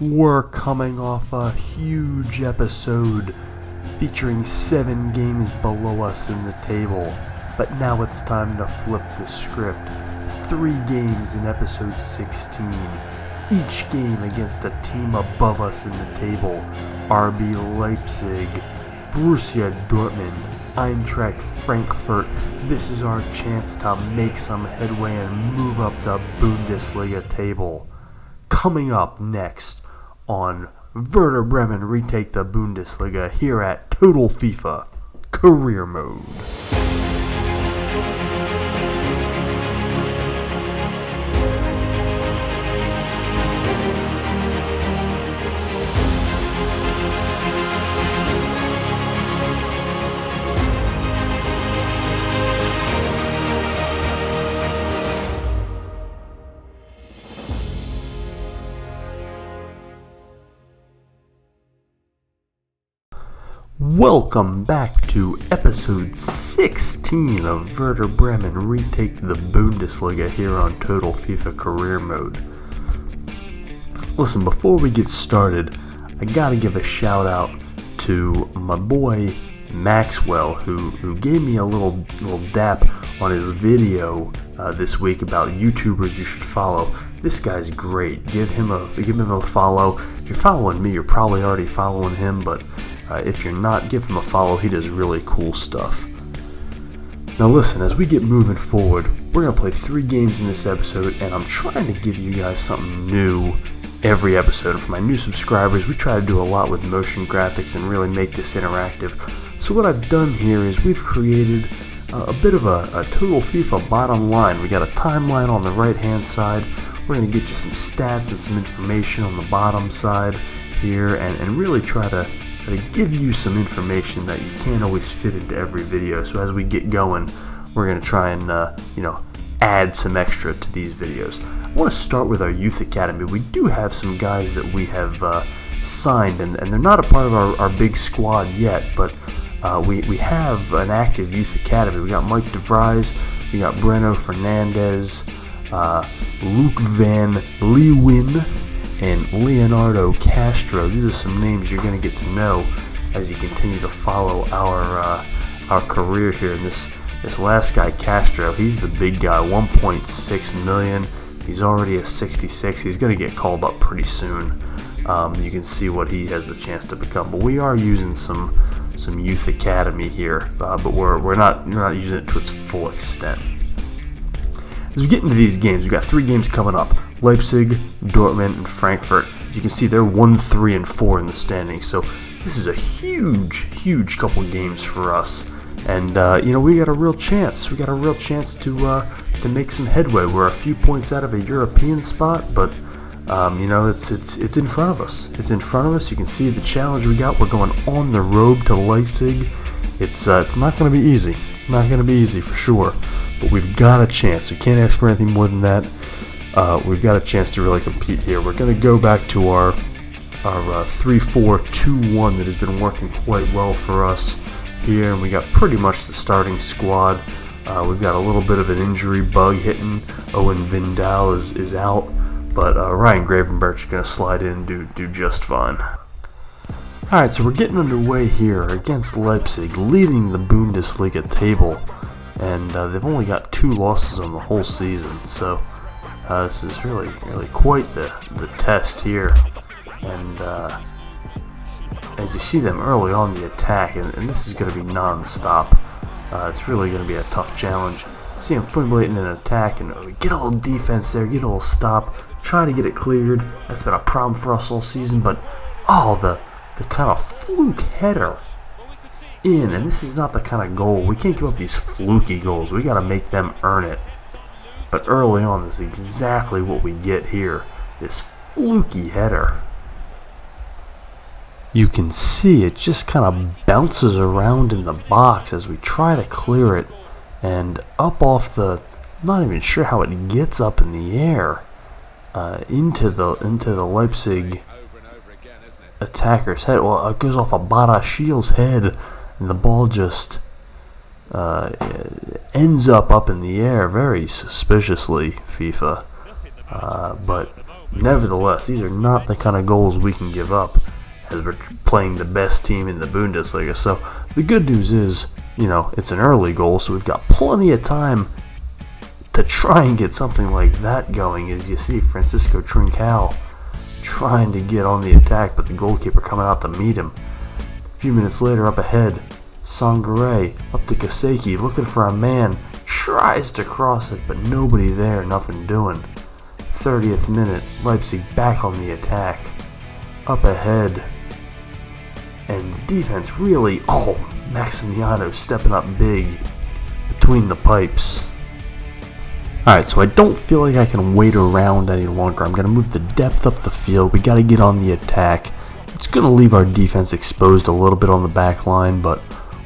We're coming off a huge episode featuring 7 games below us in the table, but now it's time to flip the script. 3 games in episode 16, each game against a team above us in the table. RB Leipzig, Borussia Dortmund, Eintracht Frankfurt. This is our chance to make some headway and move up the Bundesliga table. Coming up next on Werder Bremen Retake the Bundesliga here at Total FIFA Career Mode. Welcome back to episode 16 of Werder Bremen Retake the Bundesliga here on Total FIFA Career Mode. Listen, before we get started, I gotta give a shout out to my boy Maxwell, who gave me a little dap on his video this week about YouTubers you should follow. This guy's great. Give him a follow. If you're following me, you're probably already following him, but if you're not, give him a follow. He does really cool stuff. Now listen, as we get moving forward, we're going to play 3 games in this episode, and I'm trying to give you guys something new every episode. And for my new subscribers, we try to do a lot with motion graphics and really make this interactive. So what I've done here is we've created a bit of a Total FIFA bottom line. We got a timeline on the right hand side. We're going to get you some stats and some information on the bottom side here, and really try to give you some information that you can't always fit into every video. So as we get going, we're going to try and add some extra to these videos. I want to start with our youth academy. We do have some guys that we have signed, and they're not a part of our big squad yet, but we have an active youth academy. We got Mike DeVries, we got Breno Fernandez, Luke Van Leeuwen, and Leonardo Castro. These are some names you're going to get to know as you continue to follow our career here. And this last guy, Castro, he's the big guy, 1.6 million. He's already a 66. He's going to get called up pretty soon. You can see what he has the chance to become. But we are using some youth academy here, but we're not using it to its full extent. As we get into these games, we've got 3 games coming up. Leipzig, Dortmund, and Frankfurt. You can see they're 1, 3, and 4 in the standings. So this is a huge couple games for us. And we got a real chance. We got a real chance to make some headway. We're a few points out of a European spot, but it's in front of us. It's in front of us. You can see the challenge we got. We're going on the road to Leipzig. It's not going to be easy. It's not going to be easy for sure. But we've got a chance. We can't ask for anything more than that. We've got a chance to really compete here. We're going to go back to our 3-4-2-1 that has been working quite well for us here, and we got pretty much the starting squad. We've got a little bit of an injury bug hitting. Owen Vindal is out, but Ryan Gravenberch is going to slide in and do just fine. Alright, so we're getting underway here against Leipzig, leading the Bundesliga table, and they've only got 2 losses on the whole season, so this is really quite the test here. And as you see them early on the attack, and this is going to be non-stop, it's really going to be a tough challenge. See them formulating an attack, and we get a little defense there, get a little stop, try to get it cleared. That's been a problem for us all season, but the kind of fluke header in, and this is not the kind of goal. We can't give up these fluky goals. We got to make them earn it. But early on, this is exactly what we get here. This fluky header. You can see it just kind of bounces around in the box as we try to clear it. And up off the, I'm not even sure how it gets up in the air into the Leipzig attacker's head. Well, it goes off of Badashil's head, and the ball just ends up in the air very suspiciously, FIFA. But nevertheless, these are not the kind of goals we can give up as we're playing the best team in the Bundesliga. So the good news is, it's an early goal, so we've got plenty of time to try and get something like that going. As you see, Francisco Trincao trying to get on the attack, but the goalkeeper coming out to meet him. A few minutes later, up ahead, Sangare up to Kaseki, looking for a man, tries to cross it, but nobody there, nothing doing. 30th minute, Leipzig back on the attack, up ahead, and the defense really, Maximiano stepping up big between the pipes. Alright, so I don't feel like I can wait around any longer. I'm going to move the depth up the field. We got to get on the attack. It's going to leave our defense exposed a little bit on the back line, but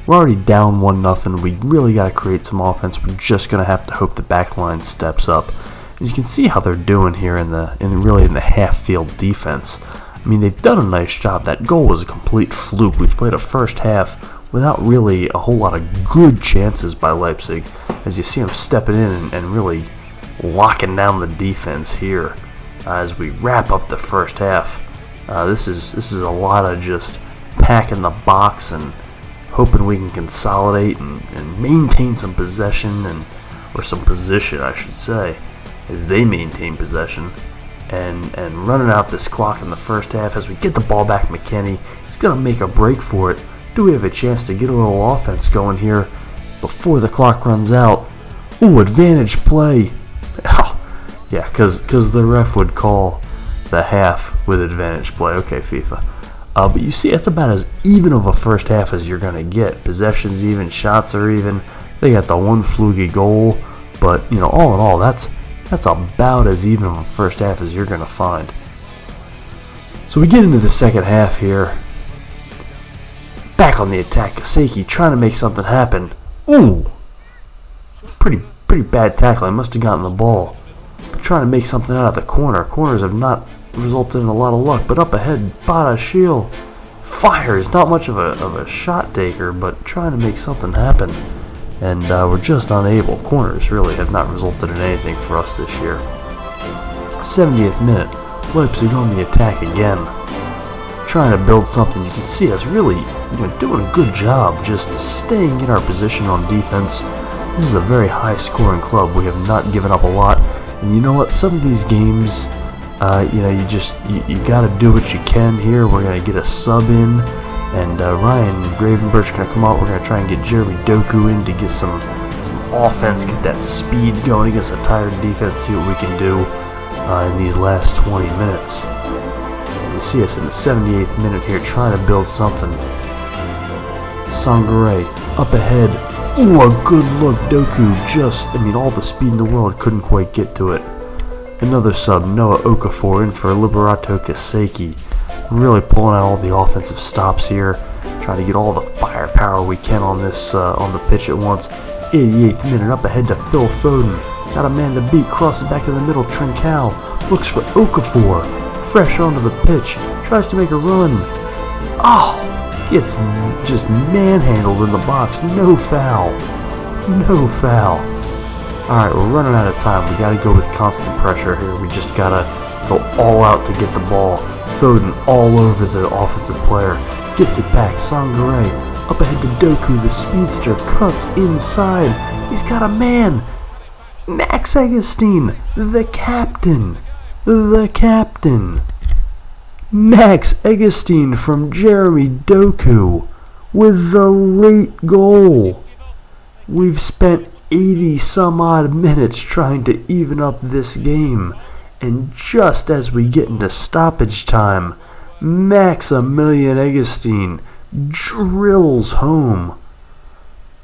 we're already down 1-0. We really got to create some offense. We're just going to have to hope the back line steps up. And you can see how they're doing here in the half-field defense. I mean, they've done a nice job. That goal was a complete fluke. We've played a first half without really a whole lot of good chances by Leipzig. As you see them stepping in and really locking down the defense here as we wrap up the first half. This is a lot of just packing the box and hoping we can consolidate and maintain some possession or some position, I should say, as they maintain possession and running out this clock in the first half. As we get the ball back, McKennie, he's going to make a break for it. Do we have a chance to get a little offense going here before the clock runs out? Ooh, advantage play. Yeah, because the ref would call the half with advantage play. Okay, FIFA. But you see, it's about as even of a first half as you're going to get. Possessions even, shots are even. They got the one fluky goal. But, all in all, that's about as even of a first half as you're going to find. So we get into the second half here. Back on the attack, Kaseki trying to make something happen. Ooh! Pretty bad tackling. Must have gotten the ball. But trying to make something out of the corner. Corners have not resulted in a lot of luck. But up ahead, Badashil fires. Not much of a shot taker, but trying to make something happen. And we're just unable. Corners really have not resulted in anything for us this year. 70th minute. Leipzig on the attack again. Trying to build something. You can see us really doing a good job just staying in our position on defense. This is a very high scoring club. We have not given up a lot. And you know what? Some of these games, you got to do what you can here. We're going to get a sub in. And Ryan Gravenberch's going to come out. We're going to try and get Jeremy Doku in to get some offense, get that speed going against a tired defense, see what we can do in these last 20 minutes. As you see us in the 78th minute here trying to build something. Sangare up ahead. Ooh, a good look. Doku all the speed in the world, couldn't quite get to it. Another sub, Noah Okafor in for Liberato Kaseki. Really pulling out all the offensive stops here. Trying to get all the firepower we can on this on the pitch at once. 88th minute, up ahead to Phil Foden. Got a man to beat, crosses back in the middle. Trincao looks for Okafor. Fresh onto the pitch. Tries to make a run. Gets just manhandled in the box. No foul. No foul. Alright, we're running out of time. We gotta go with constant pressure here. We just gotta go all out to get the ball. Foden all over the offensive player. Gets it back. Sangare up ahead to Doku. The speedster cuts inside. He's got a man. Max Augustin, the captain. The captain. Max Augustin from Jeremy Doku with the late goal. We've spent 80 some odd minutes trying to even up this game, and just as we get into stoppage time, Maximilian Augustin drills home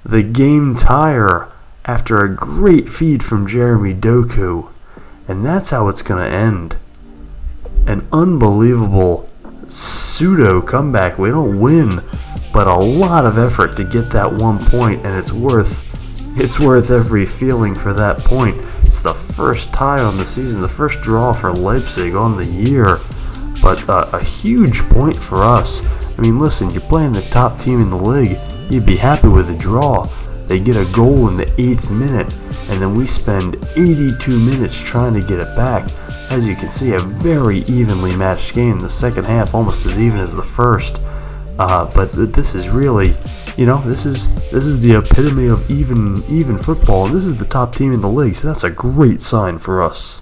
the game tire after a great feed from Jeremy Doku, and that's how it's going to end. An unbelievable pseudo comeback. We don't win, but a lot of effort to get that 1 point, and it's worth every feeling for that point. It's the first tie on the season, the first draw for Leipzig on the year, but a huge point for us. I mean, listen, you're playing the top team in the league, you'd be happy with a draw. They get a goal in the 8th minute, and then we spend 82 minutes trying to get it back. as you can see, a very evenly matched game. The second half almost as even as the first. But this is really, this is the epitome of even football. This is the top team in the league, so that's a great sign for us.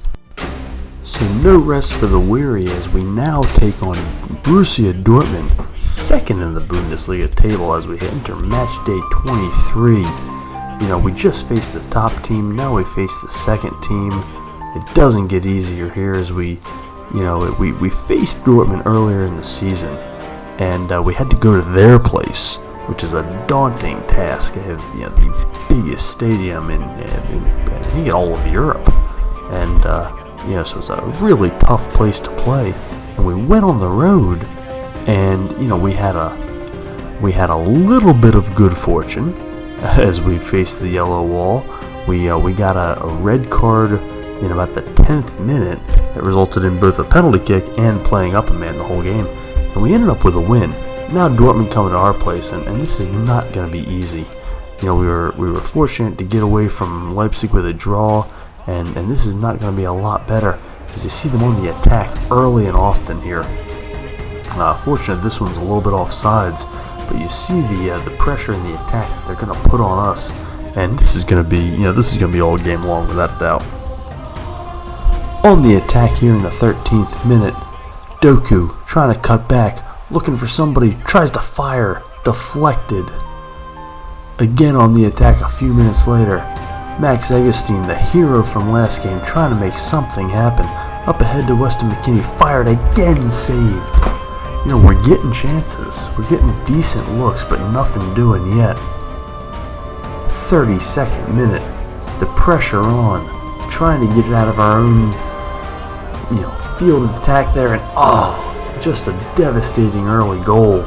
So no rest for the weary as we now take on Borussia Dortmund, second in the Bundesliga table as we enter match day 23. We just faced the top team, now we face the second team. It doesn't get easier here as we faced Dortmund earlier in the season, and we had to go to their place, which is a daunting task. They have the biggest stadium in I think in all of Europe, and so it's a really tough place to play. And we went on the road, and we had a little bit of good fortune as we faced the yellow wall. We got a red card in about the 10th minute that resulted in both a penalty kick and playing up a man the whole game. And we ended up with a win. Now Dortmund coming to our place, and this is not going to be easy. We were fortunate to get away from Leipzig with a draw, and this is not going to be a lot better as you see them on the attack early and often here. Fortunate this one's a little bit off sides, but you see the pressure in the attack that they're going to put on us, and this is going to be all game long without a doubt. On the attack here in the 13th minute, Doku trying to cut back, looking for somebody, tries to fire, deflected. Again on the attack a few minutes later, Max Eggestein, the hero from last game, trying to make something happen. Up ahead to Weston McKennie, fired again, saved. We're getting chances, we're getting decent looks, but nothing doing yet. 32nd minute, the pressure on, trying to get it out of our own field of attack there, and just a devastating early goal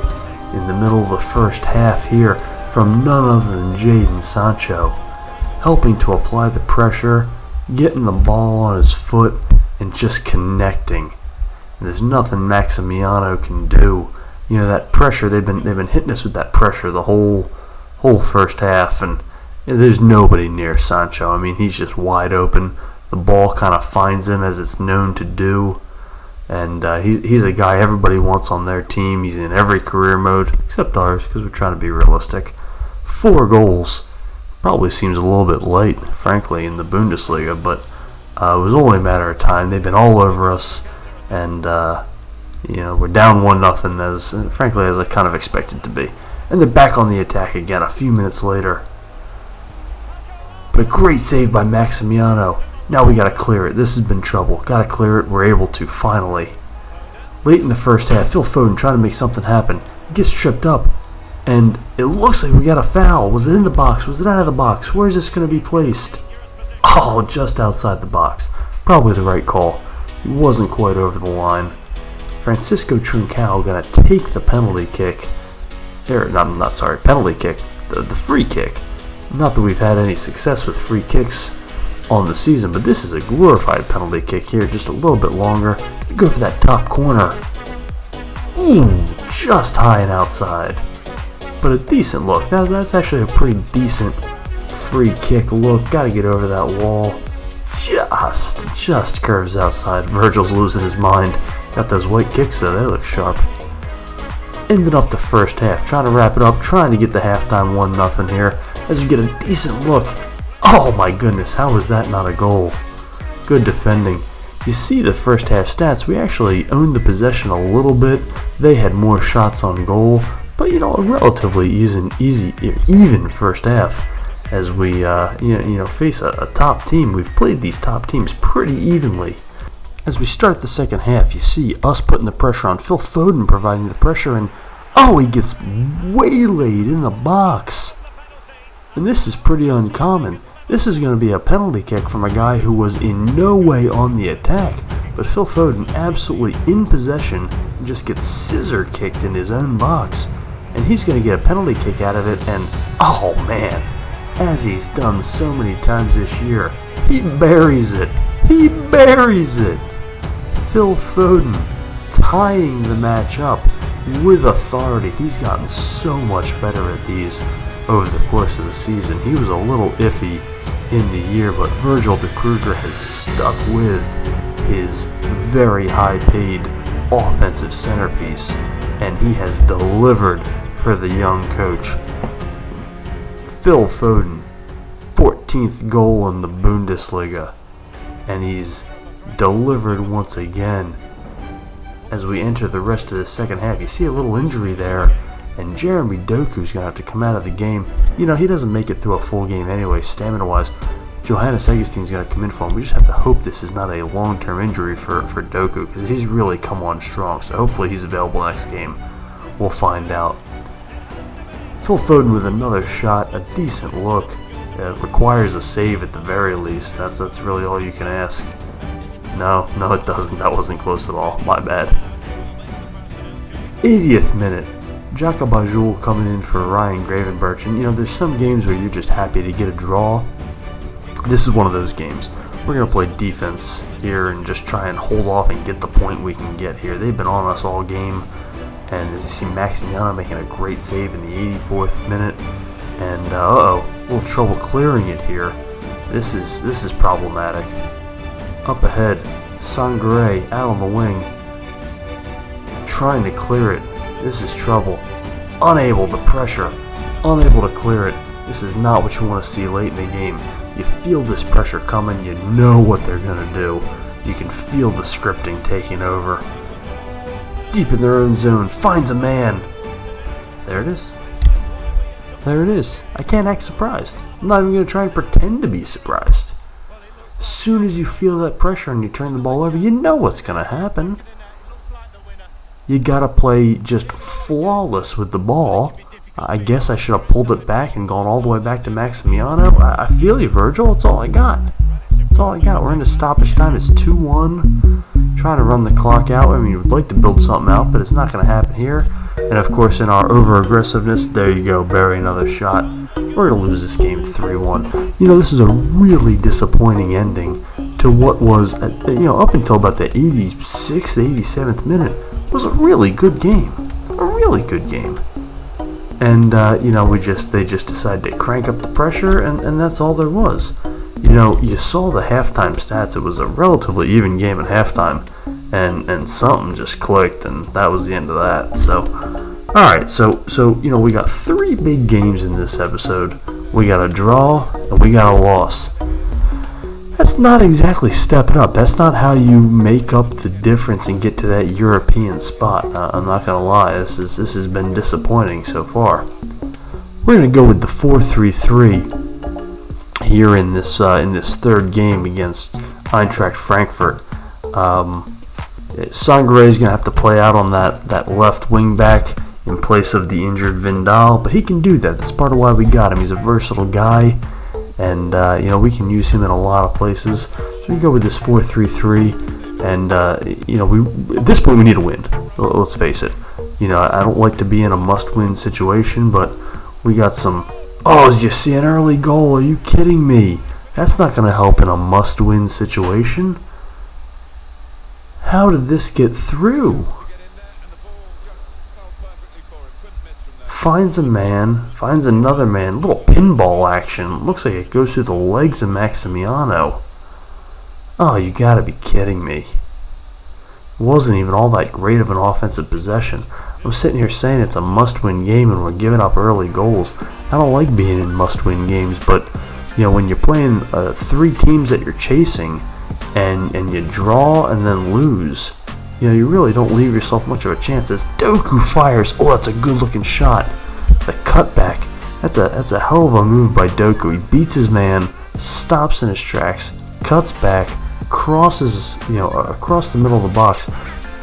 in the middle of the first half here from none other than Jadon Sancho, helping to apply the pressure, getting the ball on his foot, and just connecting. And there's nothing Maximiano can do. That pressure, they've been hitting us with that pressure the whole first half, and there's nobody near Sancho. He's just wide open. The ball kind of finds him as it's known to do, and he's a guy everybody wants on their team. He's in every career mode except ours because we're trying to be realistic. 4 goals probably seems a little bit late, frankly, in the Bundesliga, but it was only a matter of time. They've been all over us, and we're down 1-0 as frankly as I kind of expected to be. And they're back on the attack again a few minutes later. But a great save by Maximiano. Now we got to clear it. This has been trouble. Got to clear it. We're able to finally. Late in the first half, Phil Foden trying to make something happen. He gets tripped up, and it looks like we got a foul. Was it in the box? Was it out of the box? Where is this going to be placed? Oh, just outside the box. Probably the right call. He wasn't quite over the line. Francisco Trincao going to take the penalty kick. Penalty kick. The free kick. Not that we've had any success with free kicks on the season, but this is a glorified penalty kick here, just a little bit longer. We go for that top corner. Ooh, just high and outside. But a decent look. That's actually a pretty decent free kick look. Got to get over that wall. Just curves outside. Virgil's losing his mind. Got those white kicks though, they look sharp. Ended up the first half, trying to wrap it up, trying to get the halftime 1-0 here, as we get a decent look. Oh my goodness, how was that not a goal? Good defending. You see the first half stats, we actually owned the possession a little bit. They had more shots on goal, but a relatively even first half as we face a top team. We've played these top teams pretty evenly. As we start the second half, you see us putting the pressure on, Phil Foden providing the pressure, and he gets waylaid in the box. And this is pretty uncommon. This is going to be a penalty kick from a guy who was in no way on the attack, but Phil Foden absolutely in possession and just gets scissor kicked in his own box. And he's going to get a penalty kick out of it, and oh man, as he's done so many times this year, he buries it. He buries it. Phil Foden tying the match up with authority. He's gotten so much better at these over the course of the season. He was a little iffy in the year, but Virgil de Kruger has stuck with his very high-paid offensive centerpiece, and he has delivered for the young coach. Phil Foden, 14th goal in the Bundesliga, and he's delivered once again. As we enter the rest of the second half, you see a little injury there, and Jeremy Doku's going to have to come out of the game. You know, he doesn't make it through a full game anyway, stamina-wise. Johannes Eggenstein's going to come in for him. We just have to hope this is not a long-term injury for Doku, because he's really come on strong, so hopefully he's available next game. We'll find out. Phil Foden with another shot, a decent look. It requires a save at the very least. That's really all you can ask. No, it doesn't. That wasn't close at all. My bad. 80th minute. Jaka Bajul coming in for Ryan Gravenberch. And, you know, there's some games where you're just happy to get a draw. This is one of those games. We're going to play defense here and just try and hold off and get the point we can get here. They've been on us all game. And as you see, Maximiano making a great save in the 84th minute. And, a little trouble clearing it here. This is problematic. Up ahead, Sangare out on the wing, trying to clear it. This is trouble. Unable to pressure, unable to clear it. This is not what you want to see late in the game. You feel this pressure coming, you know what they're going to do. You can feel the scripting taking over. Deep in their own zone, finds a man. There it is. There it is. I can't act surprised. I'm not even going to try and pretend to be surprised. As soon as you feel that pressure and you turn the ball over, you know what's going to happen. You got to play just flawless with the ball. I guess I should have pulled it back and gone all the way back to Maximiano. I feel you, Virgil. That's all I got. That's all I got. We're into stoppage time. It's 2-1. Trying to run the clock out. I mean, we'd like to build something out, but it's not going to happen here. And, of course, in our over-aggressiveness, there you go, bury another shot. We're going to lose this game 3-1. You know, this is a really disappointing ending to what was, up until about the 86th, 87th minute, was a really good game. A really good game. And, they just decided to crank up the pressure, and that's all there was. You know, you saw the halftime stats. It was a relatively even game at halftime, and something just clicked, and that was the end of that. So, alright, so we got 3 big games in this episode. We got a draw, and we got a loss. That's not exactly stepping up. That's not how you make up the difference and get to that European spot. I'm not going to lie, this has been disappointing so far. We're going to go with the 4-3-3 here in this third game against Eintracht Frankfurt. Sangare is going to have to play out on that left wing back in place of the injured Vindal, but he can do that. That's part of why we got him. He's a versatile guy, and we can use him in a lot of places. So we go with this 4-3-3, and at this point we need a win. Let's face it. I don't like to be in a must-win situation, but we got some. Oh, did you see an early goal? Are you kidding me? That's not going to help in a must-win situation. How did this get through? Finds a man, finds another man. Little pinball action. Looks like it goes through the legs of Maximiano. Oh, you got to be kidding me. It wasn't even all that great of an offensive possession. I'm sitting here saying it's a must-win game and we're giving up early goals. I don't like being in must-win games, but when you're playing 3 teams that you're chasing and you draw and then lose, you really don't leave yourself much of a chance. As Doku fires, oh, that's a good-looking shot. The cutback, that's a hell of a move by Doku. He beats his man, stops in his tracks, cuts back, crosses across the middle of the box,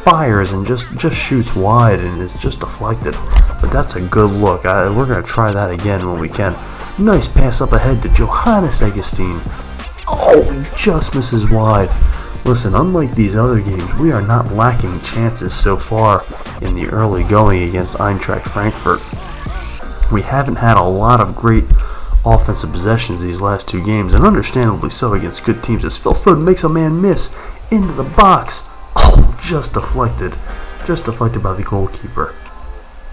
fires and just shoots wide and is just deflected. But that's a good look. We're going to try that again when we can. Nice pass up ahead to Johannes Eggenstein. Oh, he just misses wide. Listen, unlike these other games, we are not lacking chances so far in the early going against Eintracht Frankfurt. We haven't had a lot of great offensive possessions these last 2 games, and understandably so against good teams, as Phil Foden makes a man miss into the box. Oh, just deflected by the goalkeeper.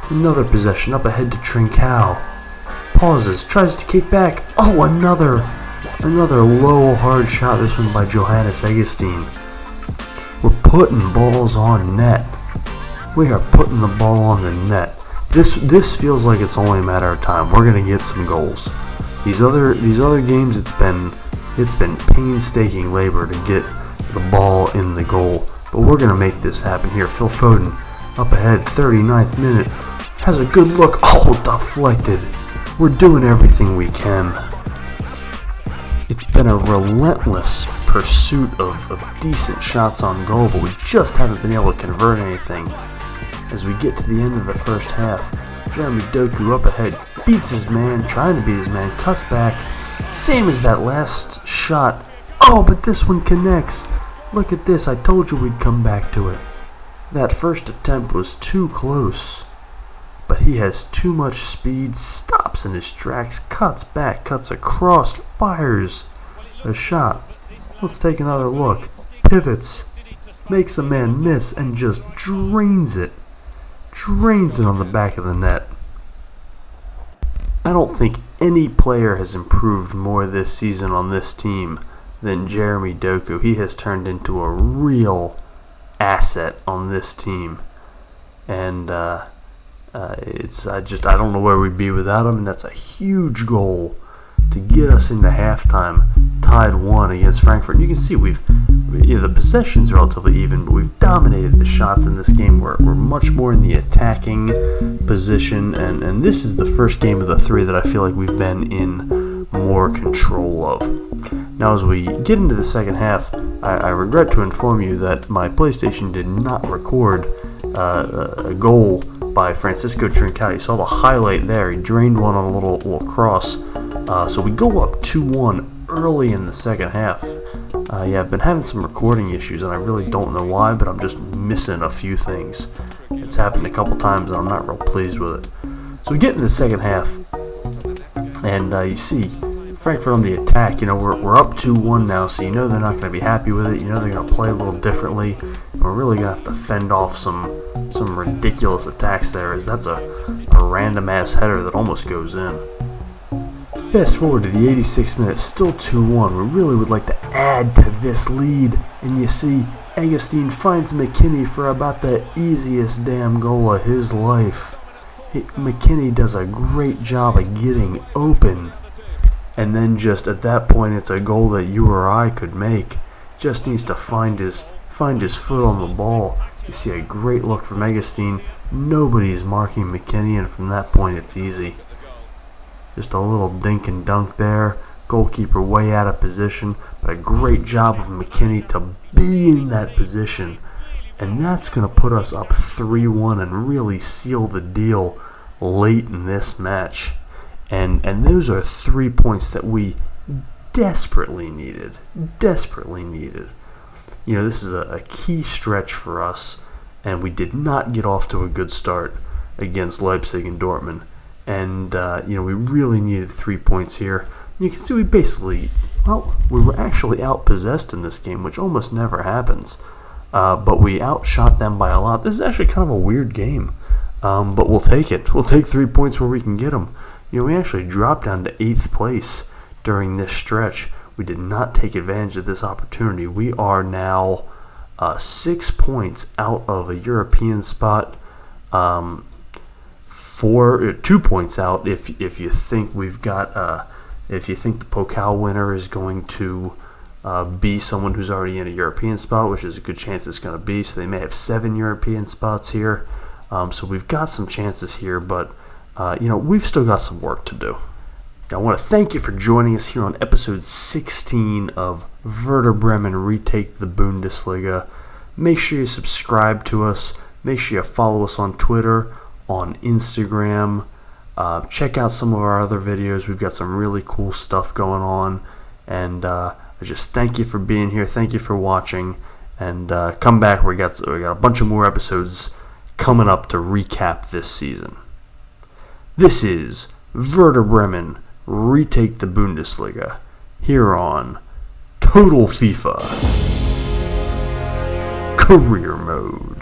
Another possession up ahead to Trincao. Pauses, tries to kick back. Oh, another low hard shot, this one by Johannes Eggenstein. We're putting balls on net. We are putting the ball on the net. This feels like it's only a matter of time. We're gonna get some goals. These other games, it's been painstaking labor to get the ball in the goal, but we're gonna make this happen here. Phil Foden up ahead, 39th minute, has a good look. Oh, deflected. We're doing everything we can. It's been a relentless pursuit of decent shots on goal, but we just haven't been able to convert anything. As we get to the end of the first half, Jeremy Doku up ahead, beats his man, trying to beat his man, cuts back, same as that last shot. Oh, but this one connects. Look at this, I told you we'd come back to it. That first attempt was too close, but he has too much speed, stops in his tracks, cuts back, cuts across, fires a shot. Let's take another look. Pivots, makes a man miss, and just drains it on the back of the net. I don't think any player has improved more this season on this team than Jeremy Doku. He has turned into a real asset on this team, and I don't know where we'd be without him. And that's a huge goal to get us into halftime, tied 1 against Frankfurt. And you can see the possession's relatively even, but we've dominated the shots in this game. We're much more in the attacking position, and this is the first game of the 3 that I feel like we've been in more control of. Now, as we get into the second half, I regret to inform you that my PlayStation did not record a goal by Francisco Trincao. You saw the highlight there. He drained one on a little cross. So we go up 2-1 early in the second half. I've been having some recording issues, and I really don't know why, but I'm just missing a few things. It's happened a couple times, and I'm not real pleased with it. So we get into the second half, and you see Frankfurt on the attack. We're up 2-1 now, so they're not going to be happy with it. They're going to play a little differently, and we're really going to have to fend off some ridiculous attacks there, as that's a random-ass header that almost goes in. Fast forward to the 86th minute, still 2-1. We really would like to add to this lead, and you see Agustin finds McKinney for about the easiest damn goal of his life. McKinney does a great job of getting open, and then just at that point, it's a goal that you or I could make. Just needs to find his foot on the ball. You see a great look from Agustin. Nobody's marking McKinney, and from that point, it's easy. Just a little dink and dunk there. Goalkeeper way out of position, but a great job of McKinney to be in that position. And that's going to put us up 3-1 and really seal the deal late in this match. And those are 3 points that we desperately needed. Desperately needed. This is a key stretch for us, and we did not get off to a good start against Leipzig and Dortmund. And, we really needed 3 points here. You can see we were actually outpossessed in this game, which almost never happens. But we outshot them by a lot. This is actually kind of a weird game. But we'll take it. We'll take 3 points where we can get them. We actually dropped down to 8th place during this stretch. We did not take advantage of this opportunity. We are now 6 points out of a European spot. 2 points out if you think we've got if you think the Pokal winner is going to be someone who's already in a European spot, which is a good chance it's going to be. So they may have 7 European spots here. So we've got some chances here, but we've still got some work to do. I want to thank you for joining us here on episode 16 of Werder Bremen Retake the Bundesliga. Make sure you subscribe to us. Make sure you follow us on Twitter, on Instagram. Check out some of our other videos. We've got some really cool stuff going on. And I just thank you for being here. Thank you for watching. And come back. We got a bunch of more episodes coming up to recap this season. This is Werder Bremen Retake the Bundesliga here on Total FIFA Career Mode.